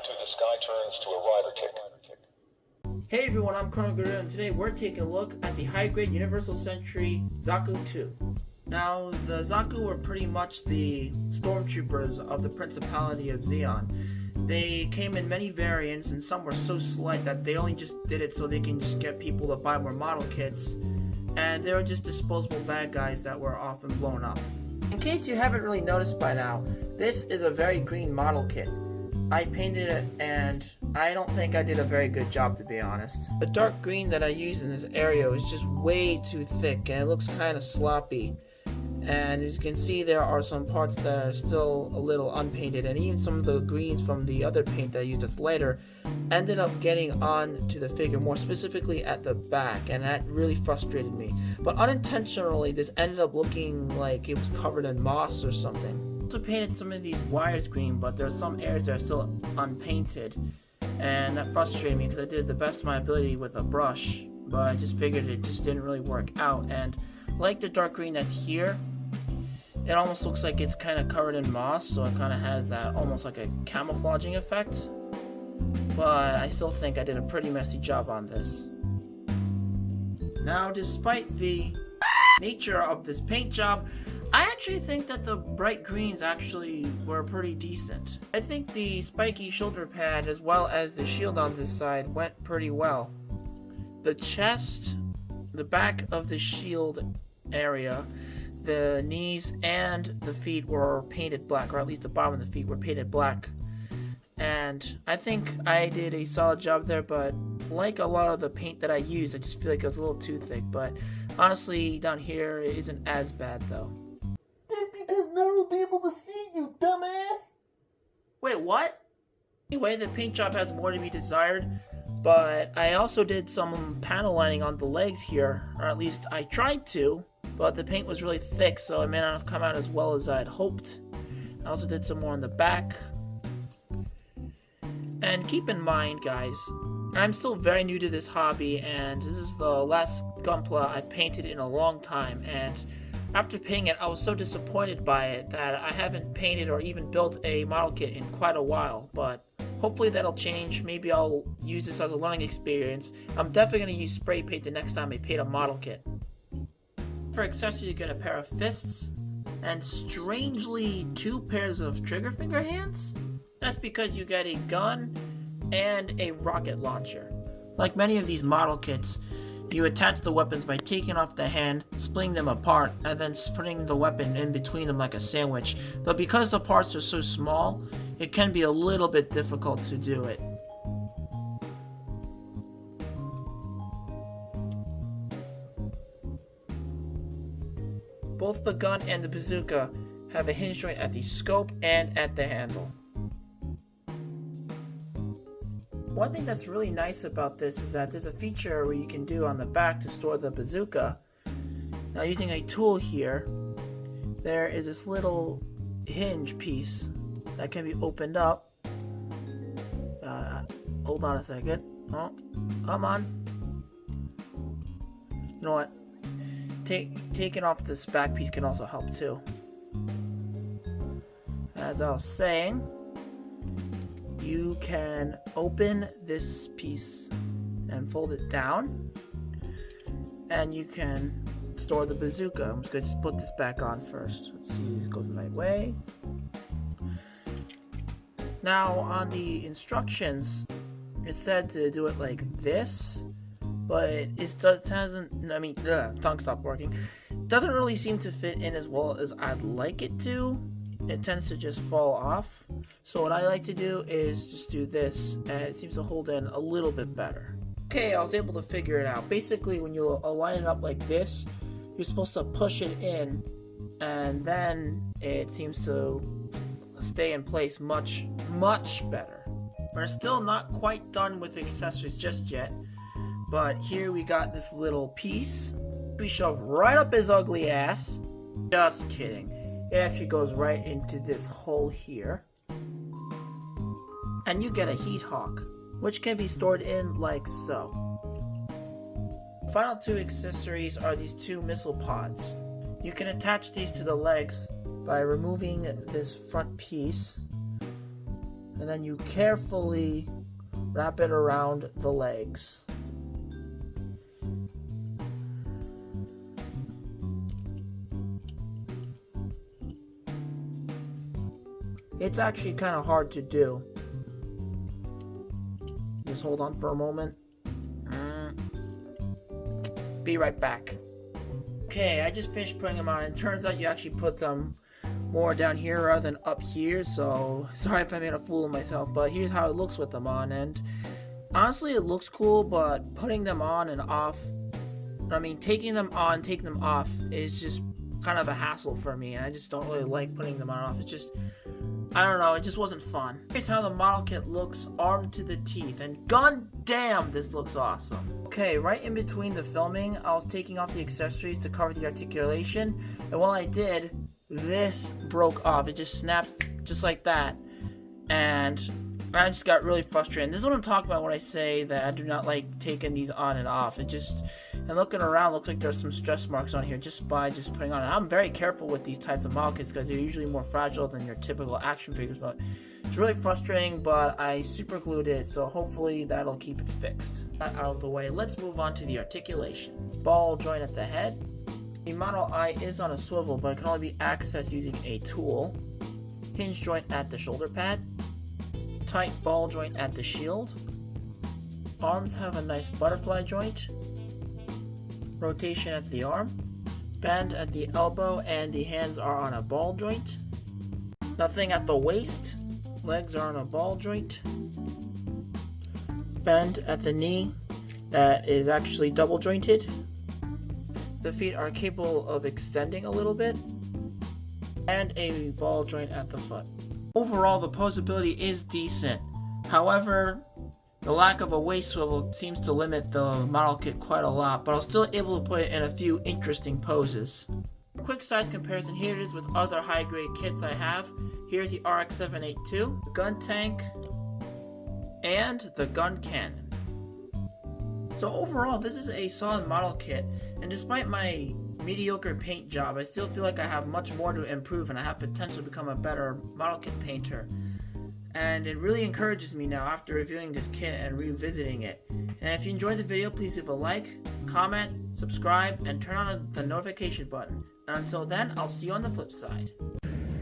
to the sky turns to a rider kick. Hey everyone, I'm Colonel Guru, and today we're taking a look at the high-grade Universal Sentry Zaku 2. Now, the Zaku were pretty much the stormtroopers of the Principality of Zeon. They came in many variants, and some were so slight that they only just did it so they can just get people to buy more model kits, and they were just disposable bad guys that were often blown up. In case you haven't really noticed by now, this is a very green model kit. I painted it, and I don't think I did a very good job, to be honest. The dark green that I used in this area is just way too thick, and it looks kind of sloppy. And as you can see, there are some parts that are still a little unpainted, and even some of the greens from the other paint that I used that's lighter ended up getting on to the figure, more specifically at the back, and that really frustrated me. But unintentionally, this ended up looking like it was covered in moss or something. I also painted some of these wires green, but there are some areas that are still unpainted, and that frustrated me because I did the best of my ability with a brush, but I just figured it just didn't really work out. And like the dark green that's here, it almost looks like it's kind of covered in moss, so it kind of has that almost like a camouflaging effect. But I still think I did a pretty messy job on this. Now, despite the nature of this paint job, I actually think that the bright greens actually were pretty decent. I think the spiky shoulder pad as well as the shield on this side went pretty well. The chest, the back of the shield area, the knees and the feet were painted black, or at least the bottom of the feet were painted black. And I think I did a solid job there, but like a lot of the paint that I used, I just feel like it was a little too thick. But honestly, down here, it isn't as bad though. That's because no one will be able to see you, dumbass! Wait, what? Anyway, the paint job has more to be desired, but I also did some panel lining on the legs here, or at least I tried to, but the paint was really thick, so it may not have come out as well as I'd hoped. I also did some more on the back. And keep in mind, guys, I'm still very new to this hobby, and this is the last gunpla I've painted in a long time, and after painting it, I was so disappointed by it that I haven't painted or even built a model kit in quite a while, but hopefully that'll change. Maybe I'll use this as a learning experience. I'm definitely going to use spray paint the next time I paint a model kit. For accessories, you get a pair of fists, and strangely 2 pairs of trigger finger hands. That's because you get a gun and a rocket launcher. Like many of these model kits, you attach the weapons by taking off the hand, splitting them apart, and then putting the weapon in between them like a sandwich. Though because the parts are so small, it can be a little bit difficult to do it. Both the gun and the bazooka have a hinge joint at the scope and at the handle. One thing that's really nice about this is that there's a feature where you can do on the back to store the bazooka. Now, using a tool here, there is this little hinge piece that can be opened up. Hold on a second. Oh, come on. You know what? Taking off this back piece can also help too. As I was saying, you can open this piece and fold it down, and you can store the bazooka. I'm just going to put this back on first. Let's see if it goes the right way. Now, on the instructions, it said to do it like this, but it doesn't, I mean, tongue stopped working. It doesn't really seem to fit in as well as I'd like it to. It tends to just fall off. So what I like to do is just do this, and it seems to hold in a little bit better. Okay, I was able to figure it out. Basically, when you line it up like this, you're supposed to push it in, and then it seems to stay in place much, much better. We're still not quite done with the accessories just yet, but here we got this little piece we shove right up his ugly ass. Just kidding. It actually goes right into this hole here. And you get a heat hawk, which can be stored in like so. The final 2 accessories are these 2 missile pods. You can attach these to the legs by removing this front piece and then you carefully wrap it around the legs. It's actually kind of hard to do. Just hold on for a moment. Be right back. Okay, I just finished putting them on, and it turns out you actually put them more down here rather than up here, so sorry if I made a fool of myself, but here's how it looks with them on. And honestly, it looks cool, but putting them on and off, I mean, taking them on, taking them off is just kind of a hassle for me, and I just don't really like putting them on and off. It's just, I don't know, it just wasn't fun. Here's how the model kit looks armed to the teeth, and god damn, this looks awesome. Okay, right in between the filming, I was taking off the accessories to cover the articulation, and while I did, this broke off. It just snapped just like that, and I just got really frustrated. This is what I'm talking about when I say that I do not like taking these on and off. It just, and looking around, looks like there's some stress marks on here just by putting on it. I'm very careful with these types of model kits because they're usually more fragile than your typical action figures, but it's really frustrating, but I super glued it, so hopefully that'll keep it fixed. That out of the way, let's move on to the articulation. Ball joint at the head. The model eye is on a swivel, but it can only be accessed using a tool. Hinge joint at the shoulder pad. Tight ball joint at the shield. Arms have a nice butterfly joint. Rotation at the arm. Bend at the elbow, and the hands are on a ball joint. Nothing at the waist. Legs are on a ball joint. Bend at the knee. That is actually double jointed. The feet are capable of extending a little bit. And a ball joint at the foot. Overall, the posability is decent. However, the lack of a waist swivel seems to limit the model kit quite a lot, but I was still able to put it in a few interesting poses. Quick size comparison, here it is with other high-grade kits I have. Here's the RX-782, the gun tank, and the gun cannon. So overall, this is a solid model kit, and despite my mediocre paint job, I still feel like I have much more to improve and I have potential to become a better model kit painter. And it really encourages me now after reviewing this kit and revisiting it. And if you enjoyed the video, please leave a like, comment, subscribe, and turn on the notification button. And until then, I'll see you on the flip side.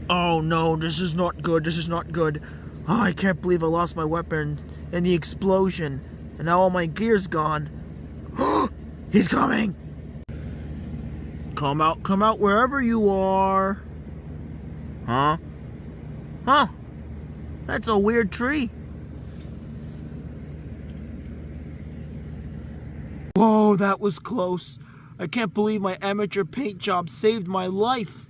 Oh no, this is not good, this is not good. Oh, I can't believe I lost my weapon in the explosion. And now all my gear's gone. He's coming! Come out wherever you are. Huh? Huh? That's a weird tree. Whoa, that was close. I can't believe my amateur paint job saved my life.